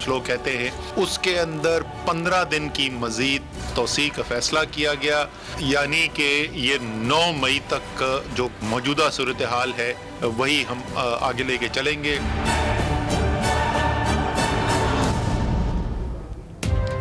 لوگ کہتے ہیں اس کے اندر 15 دن کی مزید توسیع کا فیصلہ کیا گیا، یعنی کہ یہ 9 مئی تک جو موجودہ صورتحال ہے وہی ہم آگے لے کے چلیں گے۔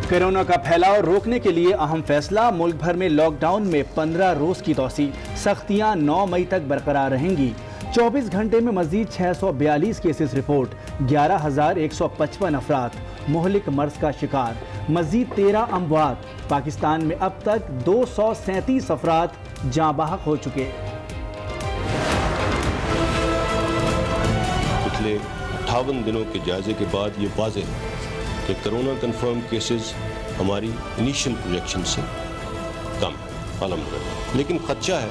کورونا کا پھیلاؤ روکنے کے لیے اہم فیصلہ، ملک بھر میں لاک ڈاؤن میں 15 روز کی توسیع، سختیاں 9 مئی تک برقرار رہیں گی۔ 24 گھنٹے میں مزید 642 کیسز رپورٹ، 11,155 افراد مہلک مرض کا شکار، مزید 13 اموات۔ پاکستان میں اب تک 237 افراد جاں بحق ہو چکے۔ پچھلے 58 دنوں کے جائزے کے بعد یہ واضح ہے کہ کرونا کنفرم کیسز ہماری انیشل پروجیکشن سے کم ہے الحمدللہ، لیکن خدشہ ہے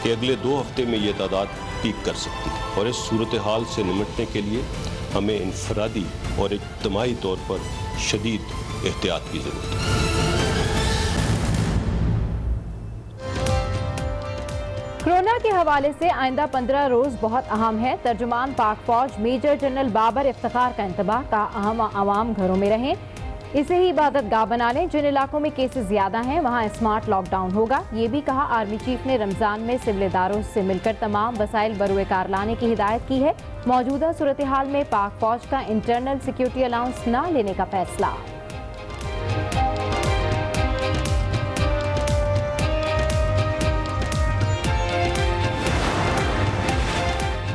کہ اگلے 2 ہفتے میں یہ تعداد پیک کر سکتی ہے، اور اس صورتحال سے نمٹنے کے لیے ہمیں انفرادی اور اجتماعی طور پر شدید احتیاط کی ضرورت ہے۔ کورونا کے حوالے سے آئندہ 15 روز بہت اہم ہے۔ ترجمان پاک فوج میجر جنرل بابر افتخار کا انتباہ، کا اہم عوام گھروں میں رہیں، اسے ہی عبادت گاہ بنا لیں۔ جن علاقوں میں کیسز زیادہ ہیں وہاں اسمارٹ لاک ڈاؤن ہوگا۔ یہ بھی کہا آرمی چیف نے رمضان میں سول اداروں سے مل کر تمام وسائل بروئے کار لانے کی ہدایت کی ہے۔ موجودہ صورتحال میں پاک فوج کا انٹرنل سیکیورٹی الاؤنس نہ لینے کا فیصلہ۔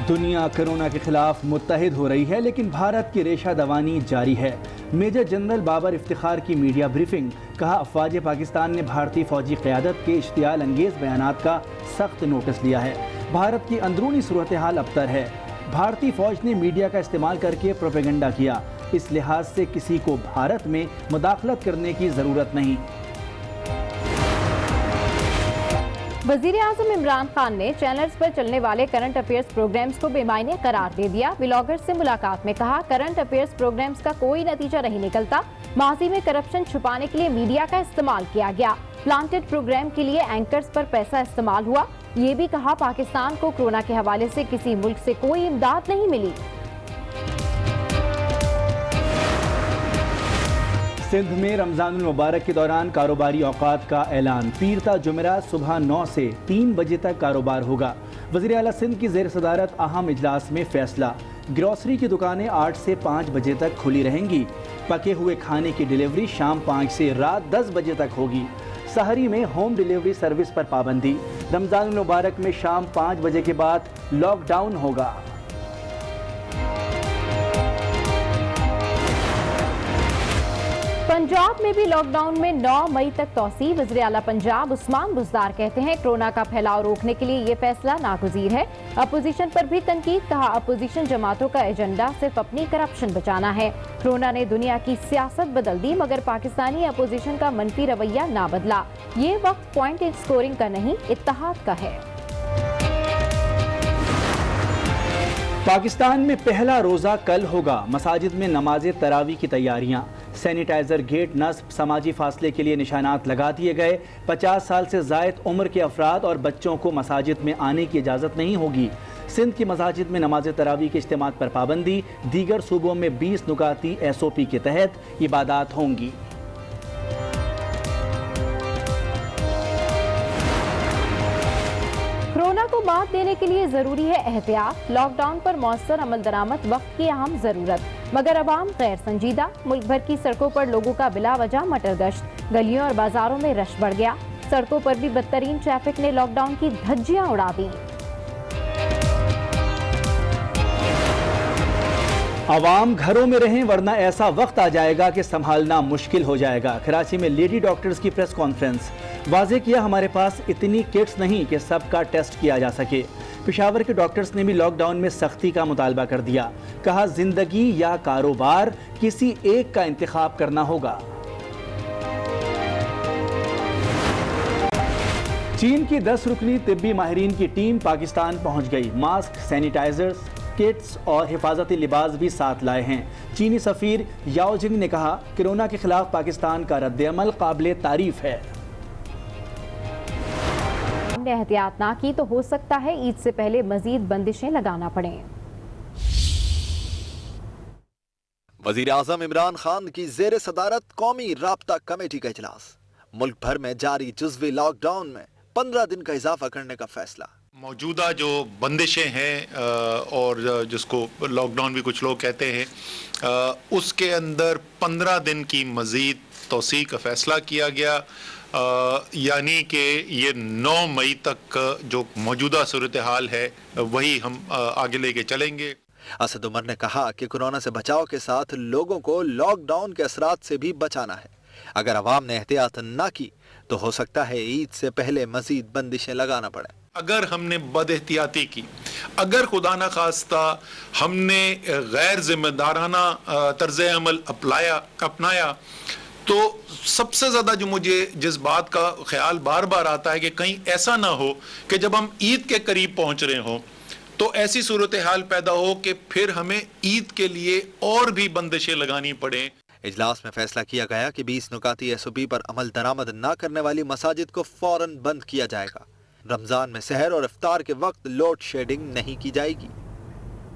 دنیا کورونا کے خلاف متحد ہو رہی ہے، لیکن بھارت کی ریشہ دوانی جاری ہے۔ میجر جنرل بابر افتخار کی میڈیا بریفنگ، کہا افواج پاکستان نے بھارتی فوجی قیادت کے اشتعال انگیز بیانات کا سخت نوٹس لیا ہے۔ بھارت کی اندرونی صورتحال ابتر ہے۔ بھارتی فوج نے میڈیا کا استعمال کر کے پروپیگنڈا کیا، اس لحاظ سے کسی کو بھارت میں مداخلت کرنے کی ضرورت نہیں۔ وزیر اعظم عمران خان نے چینلز پر چلنے والے کرنٹ افیئرز پروگرامز کو بے معنی قرار دے دیا۔ بلاگرز سے ملاقات میں کہا کرنٹ افیئرز پروگرامز کا کوئی نتیجہ نہیں نکلتا، ماضی میں کرپشن چھپانے کے لیے میڈیا کا استعمال کیا گیا، پلانٹڈ پروگرام کے لیے اینکرز پر پیسہ استعمال ہوا۔ یہ بھی کہا پاکستان کو کورونا کے حوالے سے کسی ملک سے کوئی امداد نہیں ملی۔ سندھ میں رمضان المبارک کے دوران کاروباری اوقات کا اعلان، پیر تا جمعرات صبح 9 سے 3 بجے تک کاروبار ہوگا۔ وزیر اعلیٰ سندھ کی زیر صدارت اہم اجلاس میں فیصلہ، گروسری کی دکانیں 8 سے 5 بجے تک کھلی رہیں گی، پکے ہوئے کھانے کی ڈیلیوری شام 5 سے رات 10 بجے تک ہوگی۔ سحری میں ہوم ڈیلیوری سروس پر پابندی، رمضان المبارک میں شام 5 بجے کے بعد لاک ڈاؤن ہوگا۔ پنجاب میں بھی لاک ڈاؤن میں 9 مئی تک توسیع۔ وزیر اعلیٰ پنجاب عثمان بزدار کہتے ہیں کورونا کا پھیلاؤ روکنے کے لیے یہ فیصلہ ناگزیر ہے۔ اپوزیشن پر بھی تنقید، کہا اپوزیشن جماعتوں کا ایجنڈا صرف اپنی کرپشن بچانا ہے۔ کورونا نے دنیا کی سیاست بدل دی مگر پاکستانی اپوزیشن کا منفی رویہ نہ بدلا۔ یہ وقت پوائنٹ اسکورنگ کا نہیں، اتحاد کا ہے۔ پاکستان میں پہلا روزہ کل ہوگا، مساجد میں نماز تراویح کی تیاریاں، سینیٹائزر گیٹ نصب، سماجی فاصلے کے لیے نشانات لگا دیے گئے۔ 50 سال سے زائد عمر کے افراد اور بچوں کو مساجد میں آنے کی اجازت نہیں ہوگی۔ سندھ کی مساجد میں نماز تراویح کے اجتماعات پر پابندی، دیگر صوبوں میں 20 نکاتی SOP کے تحت عبادات ہوں گی۔ کورونا کو مات دینے کے لیے ضروری ہے احتیاط، لاک ڈاؤن پر مؤثر عمل درآمد وقت کی اہم ضرورت، مگر عوام غیر سنجیدہ۔ ملک بھر کی سڑکوں پر لوگوں کا بلا وجہ مٹر گشت، گلیوں اور بازاروں میں رش بڑھ گیا، سڑکوں پر بھی بدترین ٹریفک نے لاک ڈاؤن کی دھجیاں اڑا دیں۔ عوام گھروں میں رہیں ورنہ ایسا وقت آ جائے گا کہ سنبھالنا مشکل ہو جائے گا۔ کراچی میں لیڈی ڈاکٹرز کی پریس کانفرنس، واضح کیا ہمارے پاس اتنی کٹس نہیں کہ سب کا ٹیسٹ کیا جا سکے۔ پشاور کے ڈاکٹرز نے بھی لاک ڈاؤن میں سختی کا مطالبہ کر دیا، کہا زندگی یا کاروبار کسی ایک کا انتخاب کرنا ہوگا۔ چین کی 10 رکنی طبی ماہرین کی ٹیم پاکستان پہنچ گئی، ماسک، سینیٹائزرز، کٹس اور حفاظتی لباس بھی ساتھ لائے ہیں۔ چینی سفیر یاؤ جنگ نے کہا کورونا کے خلاف پاکستان کا رد عمل قابل تعریف ہے۔ ہم نے احتیاط نہ کی تو ہو سکتا ہے عید سے پہلے مزید بندشیں لگانا پڑیں۔ वजीर आजम इमरान खान की जेर सदारत कौमी राब्ता कमेटी का इजलास। मुल्क भर में जारी जुज़वी लॉकडाउन में 15 दिन का इजाफा करने का फैसला। मौजूदा जो बंदिशें हैं और जिसको लॉकडाउन भी कुछ लोग कहते हैं, उसके अंदर 15 दिन की मज़ीद तौसी का फैसला किया गया, यानी कि ये 9 मई तक जो मौजूदा सूरत हाल है वही हम आगे लेके चलेंगे। असद उमर ने कहा कि कोरोना से बचाव के साथ लोगों को लॉकडाउन के असरात से भी बचाना है। अगर अवाम ने एहतियात न की तो हो सकता है ईद से पहले मजीद बंदिशें लगाना पड़े। अगर हमने बदएहतियाती की, अगर खुदा न खास्ता हमने गैर जिम्मेदाराना तर्ज अमल अपनाया तो सबसे ज़्यादा जो मुझे जिस बात का ख्याल बार बार आता है कि कहीं ऐसा ना हो कि जब हम ईद के करीब पहुंच रहे हों तो ऐसी सूरत हाल पैदा हो कि फिर हमें ईद के लिए और भी बंदिशें लगानी पड़े। इजलास में फैसला किया गया कि 20 नुकाती SOP पर अमल दरामद न करने वाली मसाजिद को फौरन बंद किया जाएगा। रमजान में सहर और इफ्तार के वक्त लोड शेडिंग नहीं की जाएगी।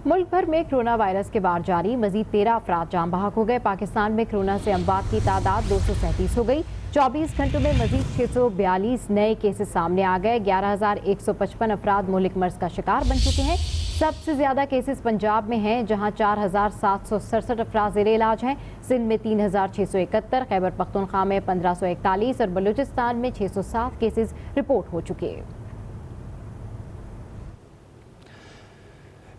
मुल्क भर में कोरोना वायरस के बाद जारी मजीद 13 अफराद जान बहक हो गए। पाकिस्तान में कोरोना से अमवात की तादाद 237 हो गई। 24 घंटों में मजीद 642 नए केसेस सामने आ गए। 11,155 अफराद मुहलिक मर्ज का शिकार बन चुके हैं। सबसे ज्यादा केसेस पंजाब में हैं, जहां 4,767 अफराद ज़ेरे इलाज हैं। सिंध में 3,671, खैबर पख्तूनख्वा में 1,541 और बलूचिस्तान में 607 केसेस रिपोर्ट हो चुके हैं।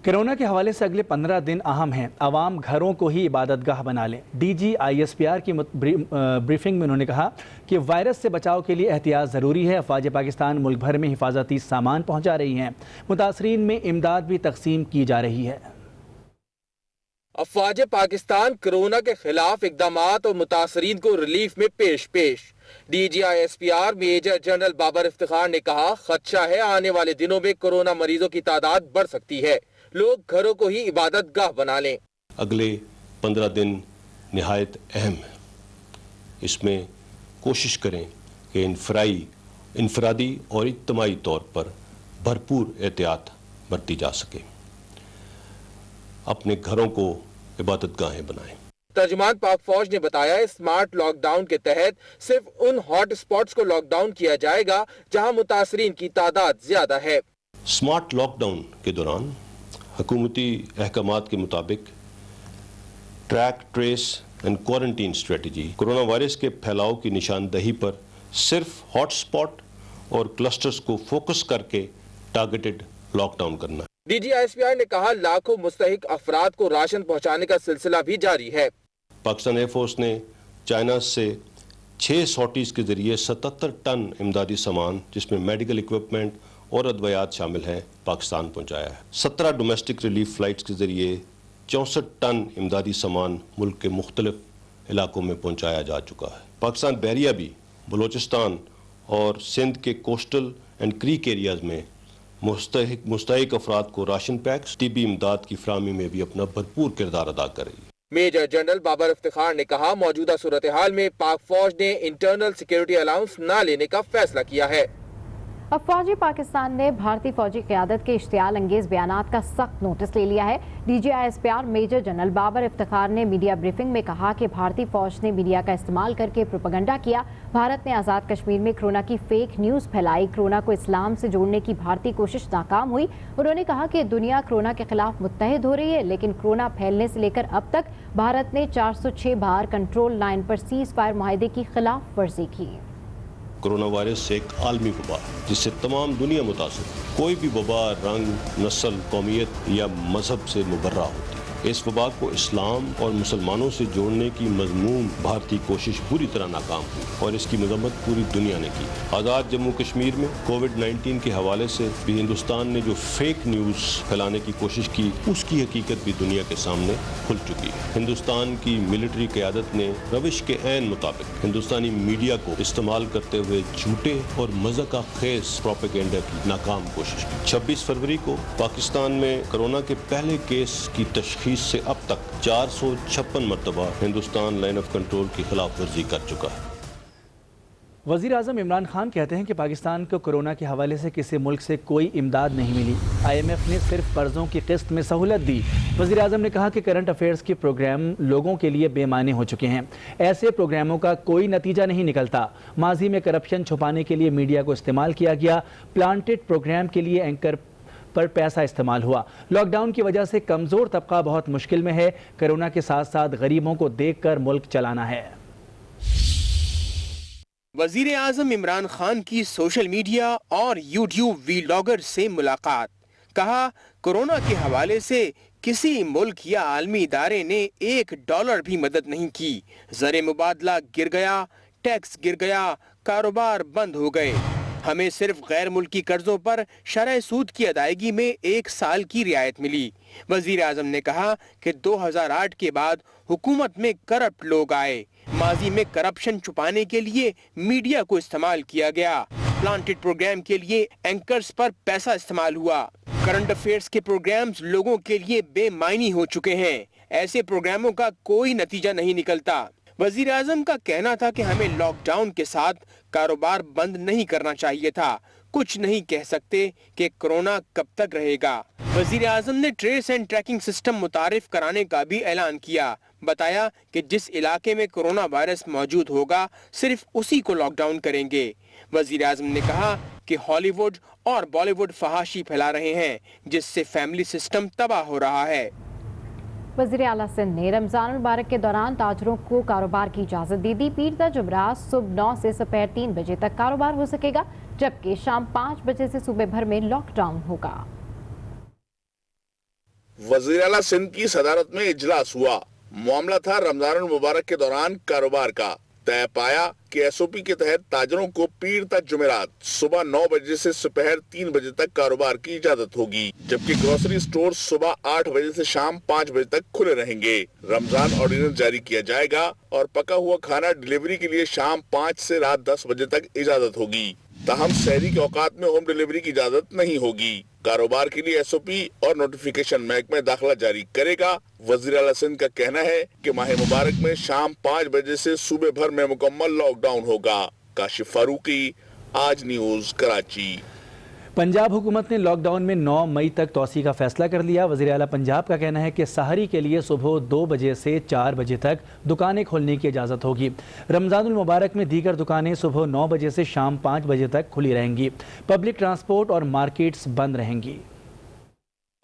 कोरोना के हवाले से अगले 15 दिन अहम हैं। आवाम घरों को ही इबादतगाह बना लें। DG ISPR की ब्रीफिंग में उन्होंने कहा कि वायरस से बचाव के लिए एहतियात ज़रूरी है। अफवाज पाकिस्तान मुल्क भर में हिफाजती सामान पहुँचा रही हैं। मुतासरीन में इमदाद भी तकसीम की जा रही है। अफवाज पाकिस्तान कोरोना के खिलाफ इकदामात और मुतासरीन को रिलीफ में पेश। DG ISPR Major General Babar Iftikhar ने कहा, खदशा है आने वाले दिनों में कोरोना मरीजों की तादाद बढ़ सकती है। लोग घरों को ही इबादत गाह बना लें। अगले 15 दिन निहायत अहम है। इसमें कोशिश करें कि इनफरादी और इज्तिमाई तौर पर भरपूर एहतियात बरती जा सके। अपने घरों को इबादत गाहें बनाएं। तर्जुमान पाक फौज ने बताया, स्मार्ट लॉकडाउन के तहत सिर्फ उन हॉट स्पॉट्स को लॉकडाउन किया जाएगा जहां मुतासरीन की तादाद ज्यादा है। स्मार्ट लॉकडाउन के दौरान हुकूमती अहकामात के मुताबिक track, trace and quarantine strategy corona virus के फैलाव की निशानदही पर सिर्फ हॉट स्पॉट और क्लस्टर्स को फोकस करके टारगेटेड लॉकडाउन करना है। DG ISPR ने कहा, लाखों मुस्तहिक अफराद को राशन पहुंचाने का सिलसिला भी जारी है। पाकिस्तान एयरफोर्स ने चाइना से 6 सॉर्टीज के जरिए 77 टन इमदादी सामान जिसमें मेडिकल इक्विपमेंट और अद्वियात शामिल हैं पाकिस्तान पहुंचाया है। 17 डोमेस्टिक रिलीफ फ्लाइट्स के जरिए 64 टन इमदादी सामान मुल्क के मुख्तलिफ इलाकों में पहुंचाया जा चुका है। पाकिस्तान बहरिया भी बलूचिस्तान और सिंध के कोस्टल एंड क्रीक एरियाज में मुस्तहिक अफराद को राशन पैक्स, टीबी इमदाद की फराहमी में भी अपना भरपूर किरदार अदा कर रही है। मेजर जनरल बाबर इफ्तिखार ने कहा, मौजूदा सूरत हाल में पाक फौज ने इंटरनल सिक्योरिटी अलाउंस न लेने का फैसला किया है। अफवाज पाकिस्तान ने भारतीय फौजी क़यादत के इश्तियाल अंगेज बयानात का सख्त नोटिस ले लिया है। DG ISPR Major General Babar Iftikhar ने मीडिया ब्रीफिंग में कहा कि भारतीय फौज ने मीडिया का इस्तेमाल करके प्रोपेगेंडा किया। भारत ने आज़ाद कश्मीर में कोरोना की फेक न्यूज़ फैलाई। कोरोना को इस्लाम से जोड़ने की भारतीय कोशिश नाकाम हुई। उन्होंने कहा कि दुनिया कोरोना के खिलाफ मुत्तहिद हो रही है, लेकिन कोरोना फैलने से लेकर अब तक भारत ने 406 बार कंट्रोल लाइन पर सीज फायर मुआहदे की खिलाफ वर्जी की। कोरोना वायरस से एक आलमी वबा है जिससे तमाम दुनिया मुतासिर। कोई भी वबा रंग, नस्ल, कौमियत या मजहब से मुबर्रा होती है। इस वबा को इस्लाम और मुसलमानों से जोड़ने की मजमूम भारतीय कोशिश पूरी तरह नाकाम हुई और इसकी मजम्मत पूरी दुनिया ने की। आज़ाद जम्मू कश्मीर में कोविड-19 के हवाले से भी हिंदुस्तान ने जो फेक न्यूज़ फैलाने की कोशिश की, उसकी हकीकत भी दुनिया के सामने खुल चुकी है। हिंदुस्तान की मिलिट्री क़यादत ने रविश के ऐन मुताबिक हिंदुस्तानी मीडिया को इस्तेमाल करते हुए झूठे और मज़ाक़ खेज़ प्रोपेगेंडा की नाकाम कोशिश की। 26 फरवरी को पाकिस्तान में कोरोना के पहले केस की तशख़ीस से अब तक 456 मरतबा हिंदुस्तान लाइन ऑफ कंट्रोल की खिलाफ वर्जी कर चुका है। वज़ीर आज़म इमरान खान कहते हैं कि पाकिस्तान को कोरोना के हवाले से किसी मुल्क से कोई इमदाद नहीं मिली। IMF ने सिर्फ कर्ज़ों की किस्त में सहूलत दी। वज़ीर आज़म ने कहा कि करंट अफेयर्स के प्रोग्राम लोगों के लिए बेमाने हो चुके हैं। ऐसे प्रोग्रामों का कोई नतीजा नहीं निकलता। माजी में करप्शन छुपाने के लिए मीडिया को इस्तेमाल किया गया। प्लांटेड प्रोग्राम के लिए एंकर पर पैसा इस्तेमाल हुआ। लॉकडाउन की वजह से कमज़ोर तबका बहुत मुश्किल में है। कोरोना के साथ साथ गरीबों को देखकर मुल्क चलाना है। वजीर आजम इमरान खान की सोशल मीडिया और यूट्यूब वीलॉगर से मुलाकात। कहा, कोरोना के हवाले से किसी मुल्क या आलमी इदारे ने $1 भी मदद नहीं की। ज़र मुबादला गिर गया, टैक्स गिर गया, कारोबार बंद हो गए। हमें सिर्फ गैर मुल्की कर्जों पर शरह सूद की अदायगी में 1 साल की रियायत मिली। वजीर आजम ने कहा कि 2008 के बाद हुकूमत में करप्ट लोग आए। माजी में करप्शन छुपाने के लिए मीडिया को इस्तेमाल किया गया। प्लांटेड प्रोग्राम के लिए एंकर्स पर पैसा इस्तेमाल हुआ। करंट अफेयर्स के प्रोग्राम्स लोगों के लिए बेमायनी हो चुके हैं। ऐसे प्रोग्रामों का कोई नतीजा नहीं निकलता। वजीर आजम का कहना था कि हमें लॉकडाउन के साथ कारोबार बंद नहीं करना चाहिए था। कुछ नहीं कह सकते कि कोरोना कब तक रहेगा। वजीर आजम ने ट्रेस एंड ट्रैकिंग सिस्टम मुतारिफ कराने का भी ऐलान किया। बताया कि जिस इलाके में कोरोना वायरस मौजूद होगा सिर्फ उसी को लॉकडाउन करेंगे। वजीर आजम ने कहा कि हॉलीवुड और बॉलीवुड फहाशी फैला रहे हैं, जिससे फैमिली सिस्टम तबाह हो रहा है। वज़ीर आला सिंध ने रमज़ान मुबारक के दौरान ताजरों को कारोबार की इजाज़त दे दी। पीर ता जुमरात सुबह 9 से दोपहर 3 बजे तक कारोबार हो सकेगा, जबकि शाम 5 बजे से सूबे भर में लॉकडाउन होगा। वज़ीर आला सिंध की सदारत में इजलास हुआ। मामला था रमजान मुबारक के दौरान कारोबार का। तय पाया कि SOP के तहत ताजरों को पीर तक जुमेरात सुबह 9 बजे से दोपहर 3 बजे तक कारोबार की इजाजत होगी, जबकि ग्रोसरी स्टोर सुबह 8 बजे से शाम 5 बजे तक खुले रहेंगे। रमजान ऑर्डिनेंस जारी किया जाएगा और पका हुआ खाना डिलीवरी के लिए शाम 5 से रात 10 बजे तक इजाजत होगी। ताहम शहरी के औकात में होम डिलीवरी की इजाजत नहीं होगी। कारोबार के लिए SOP और नोटिफिकेशन महकमा दाखिला जारी करेगा। वज़ीर आला सिंध का कहना है कि माह मुबारक में शाम 5 बजे से सूबे भर में मुकम्मल लॉकडाउन होगा। काशिफ फारूकी, आज न्यूज़, कराची। पंजाब हुकूमत ने लॉकडाउन में 9 मई तक तोसी का फैसला कर लिया। वज़ीर आला पंजाब का कहना है कि सहरी के लिए सुबह 2 बजे से 4 बजे तक दुकानें खोलने की इजाज़त होगी। रमज़ानुल मुबारक में दीगर दुकानें सुबह 9 बजे से शाम 5 बजे तक खुली रहेंगी। पब्लिक ट्रांसपोर्ट और मार्केट्स बंद रहेंगी।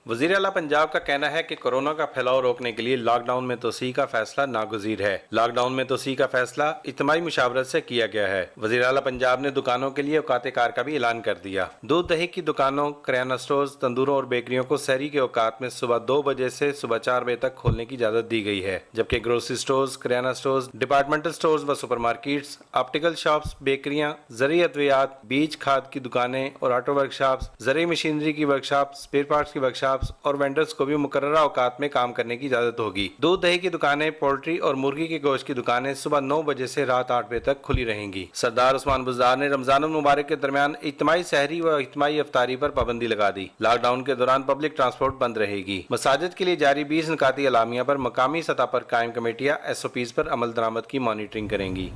वज़ीर आला पंजाब का कहना है कि कोरोना का फैलाव रोकने के लिए लॉकडाउन में तोसी का फैसला नागुज़ीर है। लॉकडाउन में तोसी का फैसला इज्तिमाई मुशावरत से किया गया है। वज़ीर आला पंजाब ने दुकानों के लिए औकात कार का भी ऐलान कर दिया। दूध दही की दुकानों, किराना स्टोर्स, तंदूरों और बेकरियों को सहरी के औकात में सुबह 2 बजे से सुबह 4 बजे तक खोलने की इजाज़त दी गई है, जबकि ग्रोसरी स्टोर्स, किराना स्टोर्स, डिपार्टमेंटल स्टोर्स व सुपरमार्केट्स, ऑप्टिकल शॉप्स, बेकरियां, ज़रूरी अद्वियात, बीज खाद की दुकानें और ऑटो वर्कशॉप्स, ज़रूरी मशीनरी की वर्कशॉप, स्पेयर पार्ट्स की वर्कशॉप और वेंडर्स को भी मुकर्ररा औकात में काम करने की इजाजत होगी। दूध दही की दुकानें, पोल्ट्री और मुर्गी के गोश्त की दुकानें सुबह 9 बजे से रात 8 बजे तक खुली रहेंगी। सरदार उस्मान बुज़दार ने रमजान मुबारक के दरमियान इज्तिमाई सहरी व इज्तिमाई इफ्तारी पर पाबंदी लगा दी। लॉकडाउन के दौरान पब्लिक ट्रांसपोर्ट बंद रहेगी। मसाजिद के लिए जारी 20 निकाती अलामिया पर मकामी सतह पर कायम कमेटियां SOPs पर अमल दरामद की मॉनिटरिंग करेंगी।